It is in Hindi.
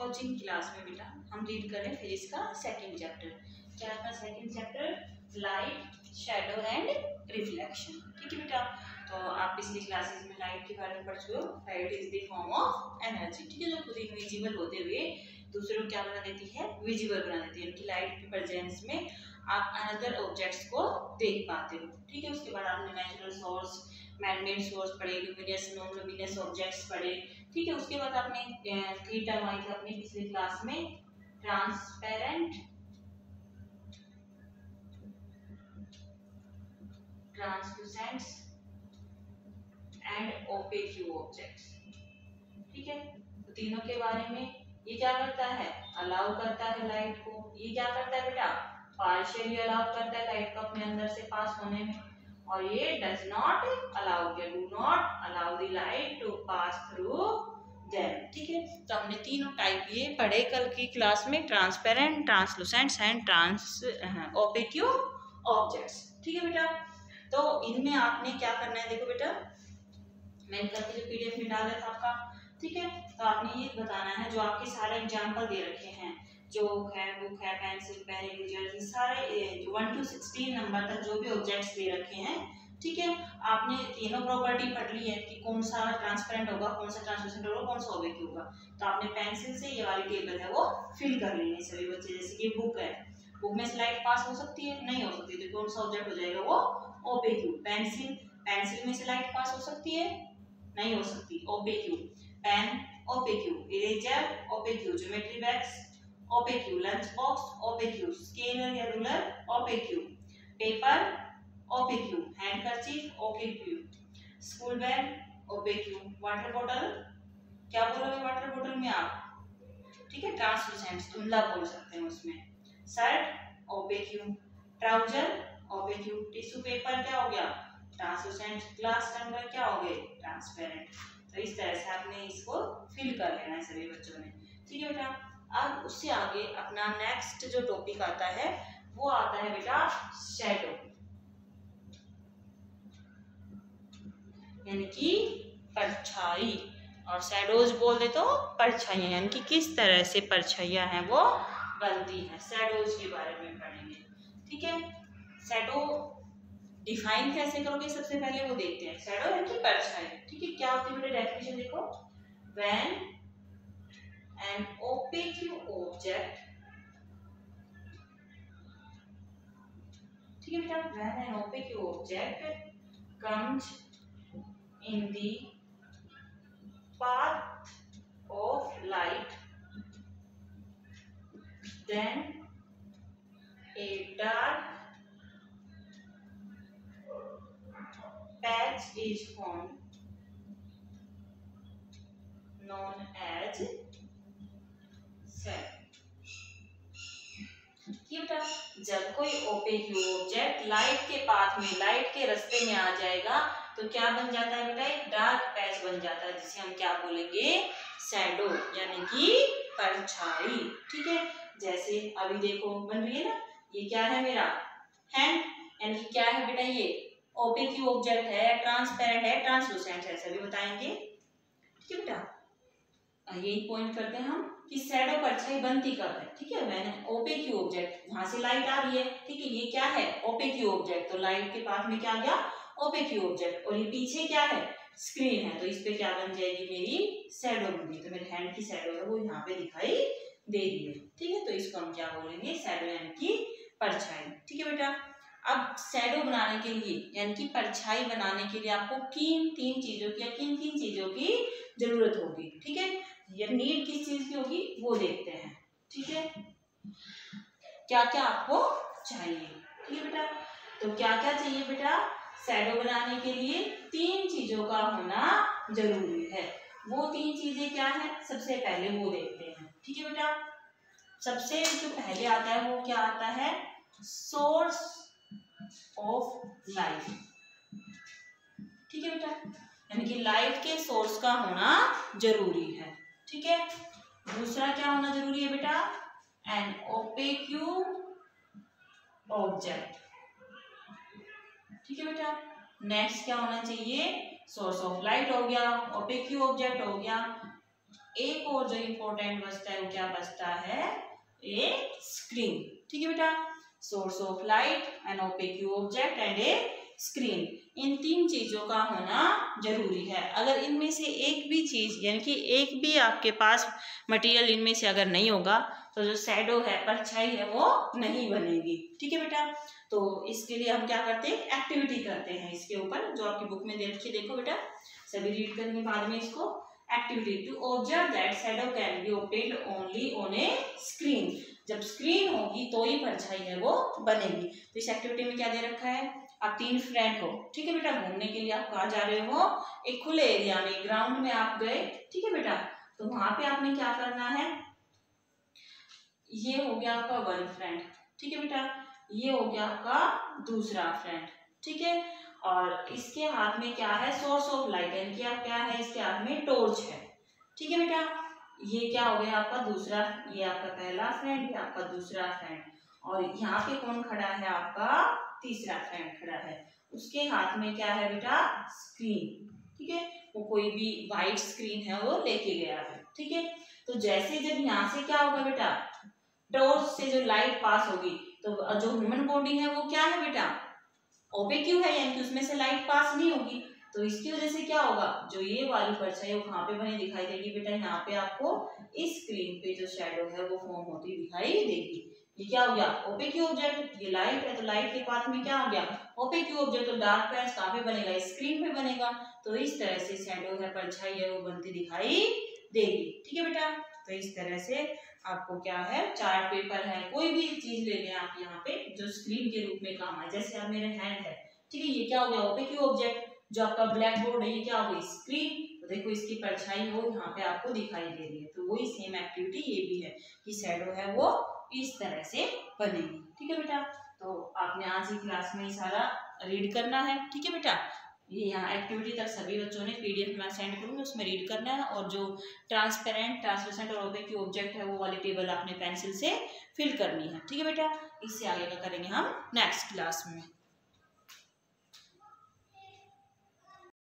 कोचिंग क्लास में बेटा हम रीड करें फिजिक्स का सेकंड चैप्टर। क्या था second chapter? Light, shadow and reflection. ठीक है बेटा, तो आप पिछली क्लासेस में लाइट के बारे में पढ़ चुके हो। Light is the form of energy, ठीक है, जो खुद इनविजिबल होते हुए दूसरों को क्या बना देती है? विजिबल बना देती है। इनकी लाइट के प्रेजेंस में आप अनदर ऑब्जेक्ट्स को देख पाते हो। ठीक है, उसके बाद आपने नेचुरल सोर्स, मैन-मेड सोर्स पढ़े, लुमिनस, नॉन लुमिनस ऑब्जेक्ट्स पढ़े। ठीक है, उसके बाद आपने थ्री टर्म आई थी अपनी पिछली क्लास में, ट्रांसपेरेंट, ट्रांसलूसेंट्स एंड ओपेक ऑब्जेक्ट्स। ठीक है, तो तीनों के बारे में। ये क्या करता है? अलाउ करता है लाइट को। ये क्या करता है बेटा? पार्शियली अलाउ करता है लाइट को अपने अंदर से पास होने में। और ये does not allow, do not allow the light to pass through them. ठीक है, तो हमने तीनों टाइप ये पढ़े कल की क्लास में, ट्रांसपेरेंट, ट्रांसलूसेंट्स एंड ओपेक ऑब्जेक्ट्स। ठीक है बेटा, तो इनमें आपने क्या करना है? देखो बेटा, मैंने कल के जो पीडीएफ में डाला था आपका, ठीक है, तो आपने ये बताना है जो आपके सारे एग्जाम्पल दे रखे हैं, जो बुक है, पेंसिल, पेन, इरेजर, सारे 1 to 16 नंबर तक जो भी ऑब्जेक्ट्स दे रखे हैं। ठीक है, आपने तीनों प्रॉपर्टी पढ़ ली है कि कौन सा ट्रांसपेरेंट होगा, कौन सा ट्रांसलूसेंट होगा, कौन सा ओपेक होगा। तो आपने पेंसिल से ये वाली टेबल है वो फिल कर लेनी है सभी बच्चे। जैसे कि बुक है, बुक में से लाइट पास हो सकती है? नहीं हो सकती, तो कौन सा ऑब्जेक्ट हो जाएगा? वो ओपेक। पेंसिल, पेंसिल में से लाइट पास हो सकती है? नहीं हो सकती, opaque. Pen opaque, eraser opaque, geometry box opaque, lunch box opaque, scaler या ruler opaque, paper opaque, handkerchief opaque, school bag opaque, water बोतल, क्या बोलोगे वाटर बोतल में आप? ठीक है, ट्रांसलूसेंट, धुंधला बोल सकते हैं उसमें। Shirt opaque, trouser opaque, tissue paper क्या हो गया? ट्रांसलूसेंट, ग्लास टम्बलर क्या हो गए? ट्रांसपेरेंट। तो इस तरह से आपने इसको फिल कर लेना है सभी बच्चों ने। ठीक है बेटा, अब उससे आगे अपना नेक्स्ट जो टॉपिक आता है वो आता है बेटा शैडो, यानी कि परछाई। और शैडोज बोल दे तो परछाइयां, यानी कि किस तरह से परछाइयां हैं वो बनती हैं, शैडोज के बारे में पढ़ेंगे। ठीक है, शैडो डिफाइन कैसे करोगे सबसे पहले वो देखते हैं। शैडो यानी कि परछाई। ठीक है, क्या होती है बेटा? डेफिनेशन देखो, व्हेन an opaque object, ठीक है बेटा, when an opaque object comes in the path of light, then a dark patch is formed known as shadow। जब कोई ओपेक ऑब्जेक्ट लाइट के पाथ में, लाइट के रास्ते में आ जाएगा तो क्या बन जाता है बेटा? एक डार्क पैच बन जाता है, जिसे हम क्या बोलेंगे? शैडो, यानी कि परछाई। ठीक है, जैसे अभी देखो बन रही है ना, ये क्या है मेरा? हैंड, यानी कि क्या है बेटा? ये ओपेक ऑब्जेक्ट है, ट्रांसपेरेंट है, ट्रांसलूसेंट है, सभी बताएंगे। ठीक है बेटा, यही पॉइंट करते हैं हम कि शैडो परछाई बनती कब है। ठीक है, मैंने ओपेक ऑब्जेक्ट, वहां से लाइट आ रही है, ठीक है, ये क्या है? ओपेक ऑब्जेक्ट, तो लाइट के पाथ में क्या आ गया? Opaque object. और ये पीछे क्या है? स्क्रीन है, तो इस पे क्या बन जाएगी? मेरी शैडो बन। तो मेरे हैंड की शैडो है वो यहाँ पे दिखाई दे रही है। ठीक है, तो इसको हम क्या बोलेंगे? शैडो, यानी कि परछाई। ठीक है बेटा, अब शैडो बनाने के लिए, यानी कि परछाई बनाने के लिए आपको किन तीन चीजों की, किन चीजों की जरूरत होगी? ठीक है, या नीड किस चीज की होगी वो देखते हैं। ठीक है, क्या क्या आपको चाहिए? ठीक है बेटा, तो क्या क्या चाहिए बेटा? शैडो बनाने के लिए 3 चीजों का होना जरूरी है। वो 3 चीजें क्या है? सबसे पहले वो देखते हैं। ठीक है बेटा, सबसे जो पहले आता है वो क्या आता है? Source of light. ठीक है बेटा, यानी कि लाइट के सोर्स का होना जरूरी है। ठीक है, दूसरा क्या होना जरूरी है बेटा? N opaque object. ठीक है बेटा, नेक्स्ट क्या होना चाहिए? सोर्स ऑफ लाइट हो गया, ओपेक ऑब्जेक्ट हो गया, एक और जो इम्पोर्टेंट बचता है वो क्या बचता है, ए स्क्रीन। ठीक है बेटा, source of light, an opaque object and a screen, इन तीन चीजों का होना जरूरी है। अगर इनमें से एक भी चीज यानी कि एक भी आपके पास मटेरियल इनमें से अगर नहीं होगा तो जो शैडो है, परछाई है, वो नहीं बनेगी। ठीक है बेटा, तो इसके लिए हम क्या करते हैं, एक्टिविटी करते हैं इसके ऊपर, जो आपकी बुक में दे रखी है। देखो बेटा, सभी रीड करने के बाद में इसको, activity to observe that shadow can be obtained only on a screen, जब स्क्रीन होगी तो ही परछाई है वो बनेगी। तो इस एक्टिविटी में क्या दे रखा है, आप 3 फ्रेंड हो, ठीक है बेटा, घूमने के लिए आप कहाँ जा रहे हो, एक खुले एरिया में, ग्राउंड में आप गए। ठीक है बेटा, तो वहां पे आपने क्या करना है, ये हो गया आपका 1 फ्रेंड, ठीक है बेटा, ये हो गया आपका दूसरा फ्रेंड। ठीक है, और इसके हाथ में क्या है, सोर्स ऑफ लाइट, यानी कि क्या है, इसके हाथ में टॉर्च है। ठीक है बेटा, ये क्या हो गया आपका दूसरा, ये आपका पहला फ्रेंड, ये आपका दूसरा फ्रेंड, और यहाँ पे कौन खड़ा है, आपका तीसरा फ्रेंड खड़ा है। उसके हाथ में क्या है बेटा, स्क्रीन। ठीक है, वो कोई भी वाइट स्क्रीन है वो लेके गया है। ठीक है, तो जैसे जब यहाँ से क्या होगा बेटा, टॉर्च से जो लाइट पास होगी, तो जो ह्यूमन बॉडी है वो क्या है बेटा, ओपेक्यू है, यानी कि उसमें से लाइट पास नहीं होगी। तो इसकी वजह से क्या होगा, जो ये वाली परछाई वो कहाँ पे बनी दिखाई देगी बेटा, यहाँ पे आपको इस स्क्रीन पे जो शैडो है वो फॉर्म होती दिखाई देगी। ये क्या हो गया, ओपेक्यू ऑब्जेक्ट, ये लाइट है तो लाइट के पास में क्या हो गया, ओपेक्यू ऑब्जेक्ट, तो डार्क पैच कहाँ पे बनेगा, स्क्रीन पे बनेगा। तो इस तरह से शैडो है, परछाई है, वो बनती दिखाई देगी। ठीक है बेटा, तो इस तरह से आपको क्या है, चार्ट पेपर है, कोई भी चीज ले लें आप यहाँ पे जो स्क्रीन के रूप में काम आए। जैसे अब मेरे हैंड है, ठीक है, ये क्या हो गया, ओपेक्यू ऑब्जेक्ट, जो आपका ब्लैक बोर्ड है ये क्या हो गई, स्क्रीन। तो देखो इसकी परछाई वो यहाँ पे आपको दिखाई दे रही है। तो वही सेम एक्टिविटी ये भी है कि शैडो है वो इस तरह से बनेगी। ठीक है बेटा, तो आपने आज ही क्लास में सारा रीड करना है। ठीक है बेटा, ये यहाँ एक्टिविटी तक सभी बच्चों ने पीडीएफ में सेंड करूँगी, उसमें रीड करना है, और जो ट्रांसपेरेंट, ट्रांसलूसेंट और ओपेक ऑब्जेक्ट है वो वाली टेबल आपने पेंसिल से फिल करनी है। ठीक है बेटा, इससे आगे का करेंगे हम नेक्स्ट क्लास में।